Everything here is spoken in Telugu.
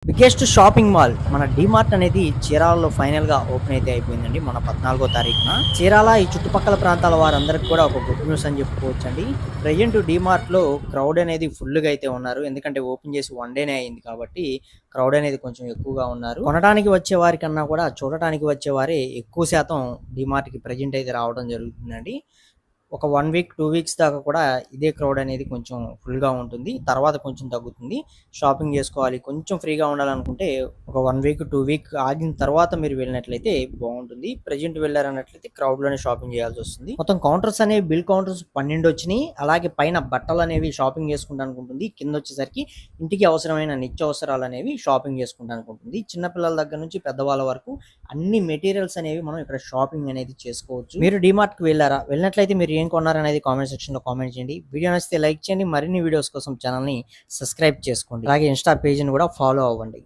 బిగ్గెస్ట్ షాపింగ్ మాల్ మన డిమార్ట్ అనేది చీరాలలో ఫైనల్ గా ఓపెన్ అయితే అయిపోయిందండి. మన 14వ తారీఖున చీరాల ఈ చుట్టుపక్కల ప్రాంతాల వారందరికి కూడా ఒక గుడ్ న్యూస్ అని చెప్పుకోవచ్చండి. ప్రజెంట్ డిమార్ట్ లో క్రౌడ్ అనేది ఫుల్ గా అయితే ఉన్నారు. ఎందుకంటే ఓపెన్ చేసి 1 డేనే అయింది కాబట్టి క్రౌడ్ అనేది కొంచెం ఎక్కువగా ఉన్నారు. కొనడానికి వచ్చే వారి కన్నా కూడా చూడటానికి వచ్చే వారే ఎక్కువ శాతం డిమార్ట్ కి ప్రజెంట్ అయితే రావడం జరుగుతుందండి. ఒక 1 వీక్ 2 వీక్స్ దాకా కూడా ఇదే క్రౌడ్ అనేది కొంచెం ఫుల్గా ఉంటుంది. తర్వాత కొంచెం తగ్గుతుంది. షాపింగ్ చేసుకోవాలి, కొంచెం ఫ్రీగా ఉండాలనుకుంటే ఒక 1 వీక్ 2 వీక్ ఆగిన తర్వాత మీరు వెళ్ళినట్లయితే బాగుంటుంది. ప్రజెంట్ వెళ్ళారన్నట్లయితే క్రౌడ్లోనే షాపింగ్ చేయాల్సి వస్తుంది. మొత్తం కౌంటర్స్ అనేవి బిల్ కౌంటర్స్ 12 వచ్చినాయి. అలాగే పైన బట్టలు అనేవి షాపింగ్ చేసుకుంటానికి ఉంటుంది. కింద వచ్చేసరికి ఇంటికి అవసరమైన నిత్యావసరాలు అనేవి షాపింగ్ చేసుకుంటానికి ఉంటుంది. చిన్నపిల్లల దగ్గర నుంచి పెద్దవాళ్ళ వరకు అన్ని మెటీరియల్స్ అనేవి మనం ఇక్కడ షాపింగ్ అనేది చేసుకోవచ్చు. మీరు డిమార్ట్ కి వెళ్ళారా? వెళ్ళినట్లయితే మీరు ఏం కొన్నారనేది కామెంట్ సెక్షన్ లో కామెంట్ చేయండి. వీడియో నచ్చితే లైక్ చేయండి. మరిన్ని వీడియోస్ కోసం ఛానల్ ని సబ్స్క్రైబ్ చేసుకోండి. అలాగే ఇన్స్టా పేజ్ ని కూడా ఫాలో అవ్వండి.